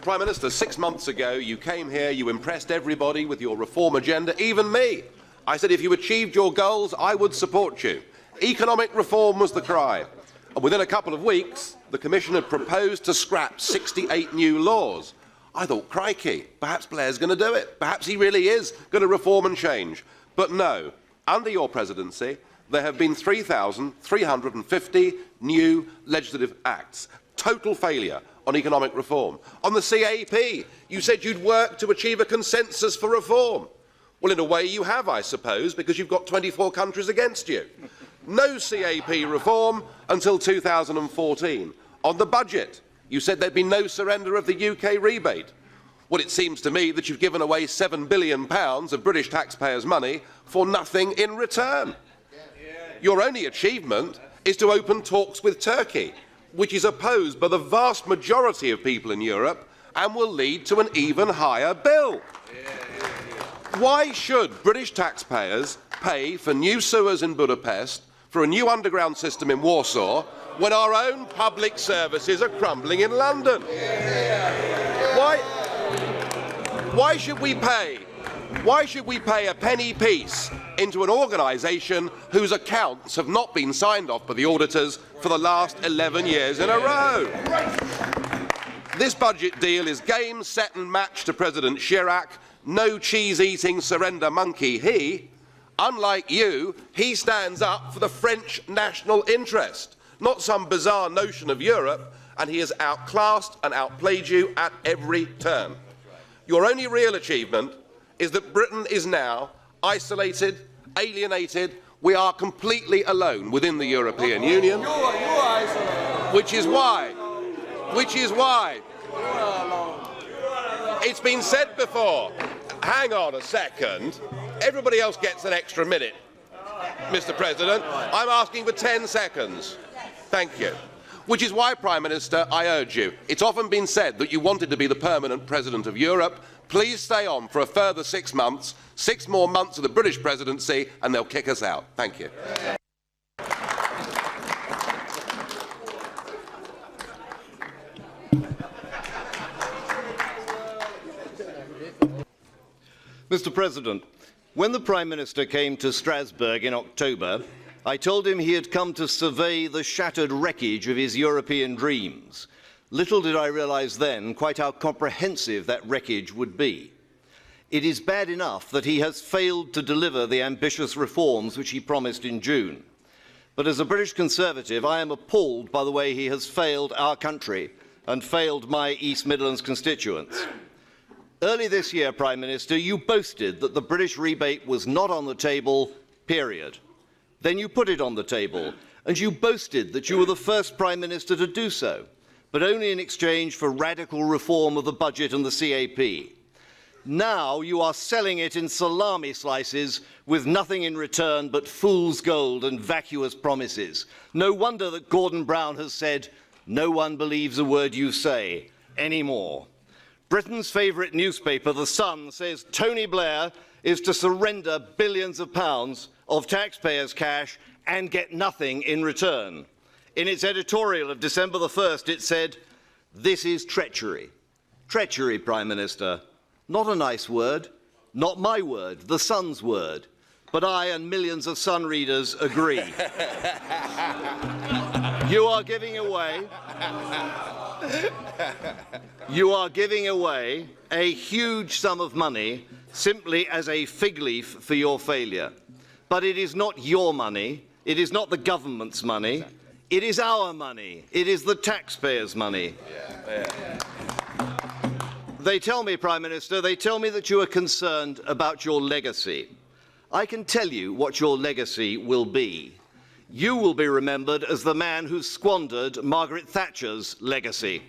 Prime Minister, 6 months ago you came here, you impressed everybody with your reform agenda, even me. I said if you achieved your goals, I would support you. Economic reform was the cry. And within a couple of weeks, the Commission had proposed to scrap 68 new laws. I thought, crikey, perhaps Blair's going to do it. Perhaps he really is going to reform and change. But no, under your presidency, there have been 3,350 new legislative acts. Total failure on economic reform. On the CAP, you said you'd work to achieve a consensus for reform. Well, in a way you have, I suppose, because you've got 24 countries against you. No CAP reform until 2014. On the budget, you said there'd be no surrender of the UK rebate. Well, it seems to me that you've given away £7 billion of British taxpayers' money for nothing in return. Your only achievement is to open talks with Turkey, which is opposed by the vast majority of people in Europe and will lead to an even higher bill. Why should British taxpayers pay for new sewers in Budapest, for a new underground system in Warsaw, when our own public services are crumbling in London? Why should we pay a penny piece into an organisation whose accounts have not been signed off by the auditors for the last 11 years in a row? This budget deal is game, set and match to President Chirac. No cheese-eating surrender monkey he. Unlike you, he stands up for the French national interest, not some bizarre notion of Europe, and he has outclassed and outplayed you at every turn. Your only real achievement is that Britain is now isolated, alienated. We are completely alone within the European Union, which is why it's been said before. Hang on a second. Everybody else gets an extra minute, Mr. President. I'm asking for 10 seconds. Thank you. Which is why, Prime Minister, I urge you. It's often been said that you wanted to be the permanent President of Europe. Please stay on for a further 6 months, 6 more months of the British presidency, and they'll kick us out. Thank you. Mr. President, when the Prime Minister came to Strasbourg in October, I told him he had come to survey the shattered wreckage of his European dreams. Little did I realise then quite how comprehensive that wreckage would be. It is bad enough that he has failed to deliver the ambitious reforms which he promised in June. But as a British Conservative, I am appalled by the way he has failed our country and failed my East Midlands constituents. Early this year, Prime Minister, you boasted that the British rebate was not on the table, period. Then you put it on the table, and you boasted that you were the first Prime Minister to do so, but only in exchange for radical reform of the budget and the CAP. Now you are selling it in salami slices with nothing in return but fool's gold and vacuous promises. No wonder that Gordon Brown has said, "No one believes a word you say anymore." Britain's favourite newspaper, The Sun, says Tony Blair is to surrender billions of pounds of taxpayers' cash and get nothing in return. In its editorial of December the 1st, it said, "This is treachery." Treachery, Prime Minister. Not a nice word, not my word, The Sun's word. But I and millions of Sun readers agree. You are giving away a huge sum of money simply as a fig leaf for your failure. But it is not your money, it is not the government's money, it is our money, it is the taxpayers' money. They tell me, Prime Minister, they tell me that you are concerned about your legacy. I can tell you what your legacy will be. You will be remembered as the man who squandered Margaret Thatcher's legacy.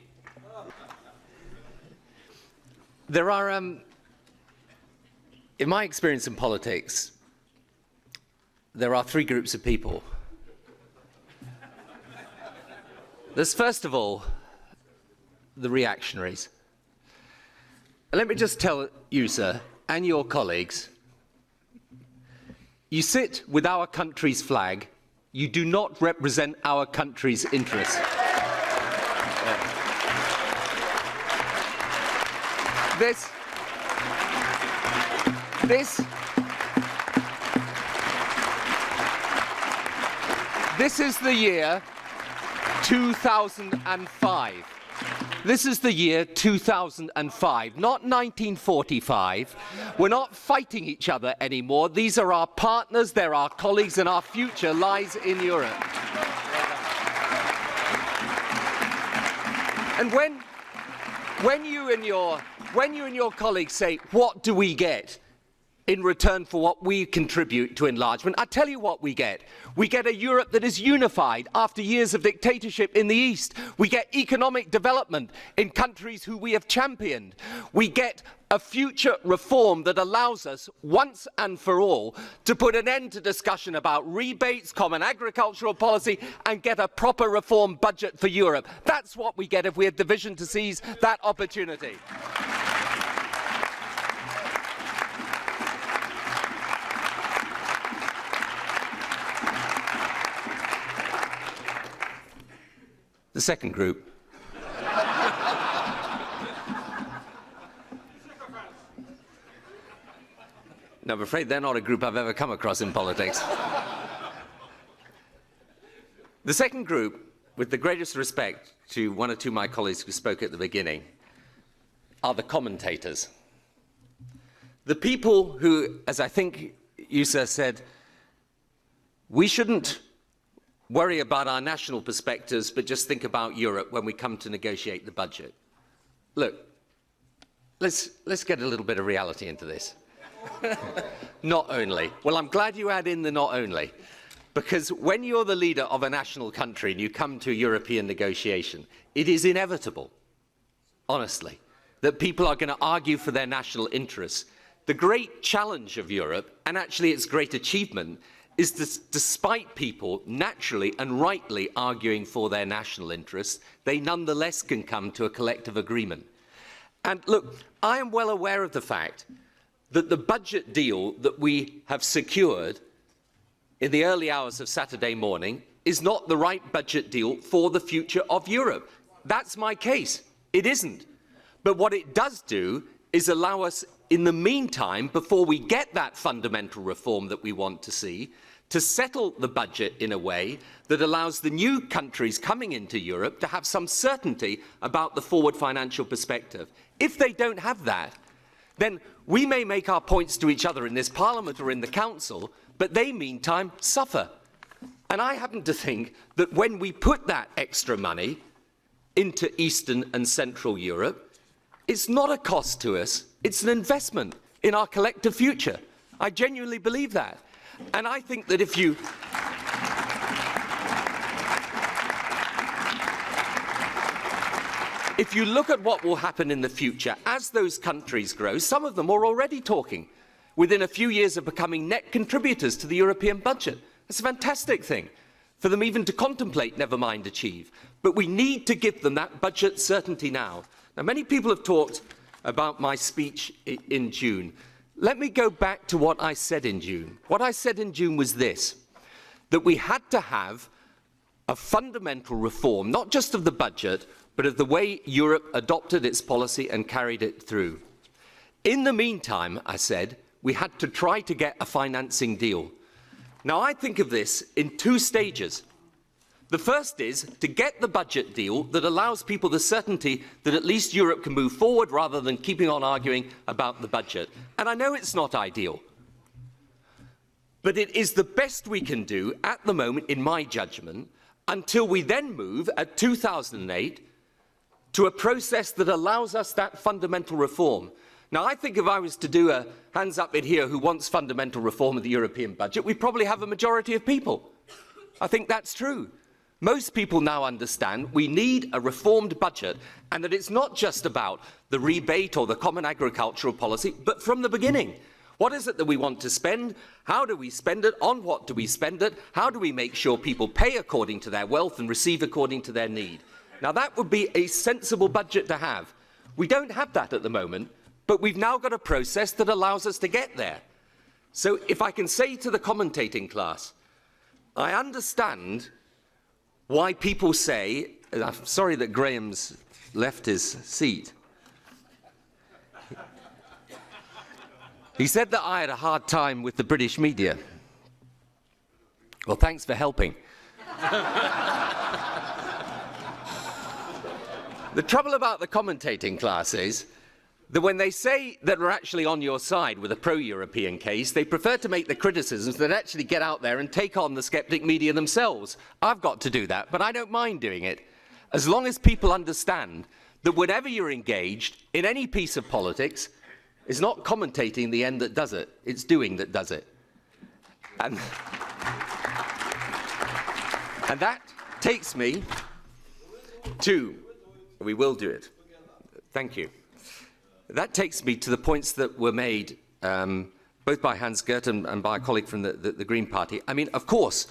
There are, in my experience in politics, there are 3 groups of people. There's, first of all, the reactionaries. Let me just tell you, sir, and your colleagues, you sit with our country's flag, you do not represent our country's interests. This is the year 2005. This is the year 2005, not 1945. We're not fighting each other anymore. These are our partners, they're our colleagues, and our future lies in Europe. And when you and your colleagues say, what do we get in return for what we contribute to enlargement, I tell you what we get. We get a Europe that is unified after years of dictatorship in the East. We get economic development in countries who we have championed. We get a future reform that allows us, once and for all, to put an end to discussion about rebates, common agricultural policy, and get a proper reform budget for Europe. That's what we get if we have the vision to seize that opportunity. The second group. No, I'm afraid they're not a group I've ever come across in politics. The second group, with the greatest respect to one or two of my colleagues who spoke at the beginning, are the commentators. The people who, as I think you, sir, said, we shouldn't worry about our national perspectives, but just think about Europe when we come to negotiate the budget. Look, let's get a little bit of reality into this. Not only. Well, I'm glad you add in the not only, because when you're the leader of a national country and you come to a European negotiation, it is inevitable, honestly, that people are going to argue for their national interests. The great challenge of Europe, and actually its great achievement, is that despite people naturally and rightly arguing for their national interests, they nonetheless can come to a collective agreement. And look, I am well aware of the fact that the budget deal that we have secured in the early hours of Saturday morning is not the right budget deal for the future of Europe. That's my case. It isn't. But what it does do is allow us, in the meantime, before we get that fundamental reform that we want to see, to settle the budget in a way that allows the new countries coming into Europe to have some certainty about the forward financial perspective. If they don't have that, then we may make our points to each other in this Parliament or in the Council, but they, meantime, suffer. And I happen to think that when we put that extra money into Eastern and Central Europe, it's not a cost to us, it's an investment in our collective future. I genuinely believe that. And I think that if you look at what will happen in the future, as those countries grow, some of them are already talking within a few years of becoming net contributors to the European budget. That's a fantastic thing for them even to contemplate, never mind achieve. But we need to give them that budget certainty now. Now, many people have talked about my speech in June. Let me go back to what I said in June. What I said in June was this, that we had to have a fundamental reform, not just of the budget, but of the way Europe adopted its policy and carried it through. In the meantime, I said, we had to try to get a financing deal. Now, I think of this in two stages. The first is to get the budget deal that allows people the certainty that at least Europe can move forward rather than keeping on arguing about the budget. And I know it's not ideal, but it is the best we can do at the moment, in my judgment, until we then move at 2008 to a process that allows us that fundamental reform. Now, I think if I was to do a hands up in here who wants fundamental reform of the European budget, we'd probably have a majority of people. I think that's true. Most people now understand we need a reformed budget and that it's not just about the rebate or the common agricultural policy, but from the beginning. What is it that we want to spend? How do we spend it? On what do we spend it? How do we make sure people pay according to their wealth and receive according to their need? Now, that would be a sensible budget to have. We don't have that at the moment, but we've now got a process that allows us to get there. So if I can say to the commentating class, I understand why people say, I'm sorry that Graham's left his seat. He said that I had a hard time with the British media. Well, thanks for helping. The trouble about the commentating class is that when they say that we're actually on your side with a pro-European case, they prefer to make the criticisms that actually get out there and take on the skeptic media themselves. I've got to do that, but I don't mind doing it, as long as people understand that whenever you're engaged in any piece of politics, it's not commentating the end that does it, it's doing that does it. And that takes me to, we will do it, thank you. That takes me to the points that were made both by Hans Gert and by a colleague from the Green Party. I mean, of course,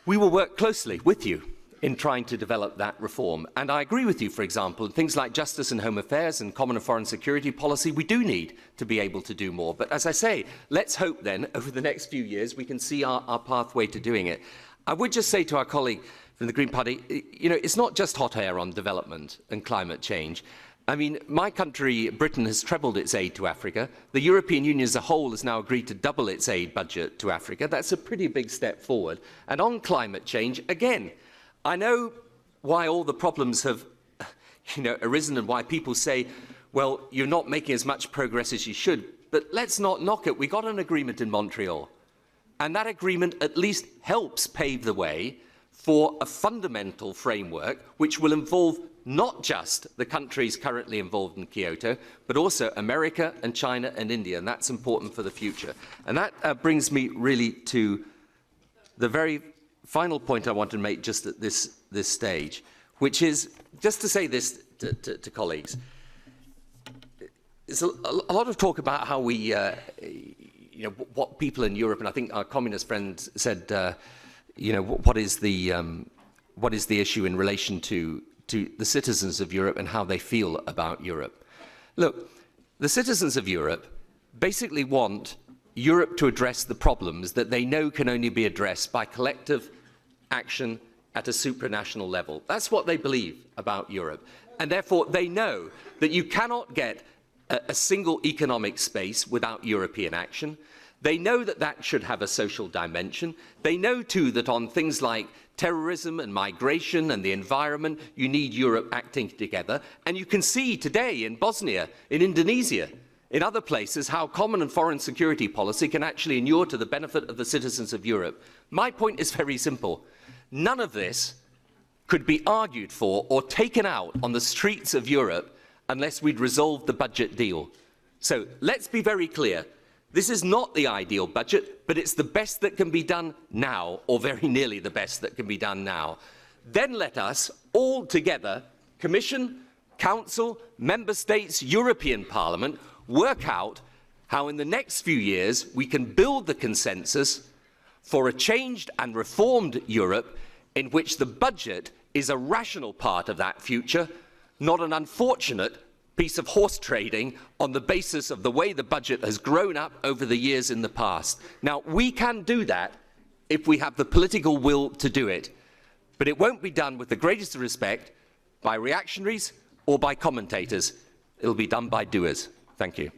we will work closely with you in trying to develop that reform. And I agree with you, for example, in things like justice and home affairs and common and foreign security policy, we do need to be able to do more. But as I say, let's hope then, over the next few years, we can see our pathway to doing it. I would just say to our colleague from the Green Party, you know, it's not just hot air on development and climate change. I mean, my country, Britain, has trebled its aid to Africa. The European Union as a whole has now agreed to double its aid budget to Africa. That's a pretty big step forward. And on climate change, again, I know why all the problems have, you know, arisen and why people say, well, you're not making as much progress as you should. But let's not knock it. We got an agreement in Montreal. And that agreement at least helps pave the way for a fundamental framework which will involve not just the countries currently involved in Kyoto, but also America and China and India, and that's important for the future. And that brings me really to the very final point I want to make just at this stage, which is just to say this to colleagues. There's a lot of talk about how we, you know, what people in Europe, and I think our communist friend said, you know, what is the issue in relation to the citizens of Europe and how they feel about Europe. Look, the citizens of Europe basically want Europe to address the problems that they know can only be addressed by collective action at a supranational level. That's what they believe about Europe. And therefore, they know that you cannot get a single economic space without European action. They know that that should have a social dimension. They know, too, that on things like terrorism and migration and the environment, you need Europe acting together. And you can see today in Bosnia, in Indonesia, in other places, how common and foreign security policy can actually inure to the benefit of the citizens of Europe. My point is very simple. None of this could be argued for or taken out on the streets of Europe unless we'd resolved the budget deal. So let's be very clear. This is not the ideal budget, but it's the best that can be done now, or very nearly the best that can be done now. Then let us all together, Commission, Council, Member States, European Parliament, work out how in the next few years we can build the consensus for a changed and reformed Europe in which the budget is a rational part of that future, not an unfortunate piece of horse trading on the basis of the way the budget has grown up over the years in the past. Now, we can do that if we have the political will to do it, but it won't be done with the greatest respect by reactionaries or by commentators. It'll be done by doers. Thank you.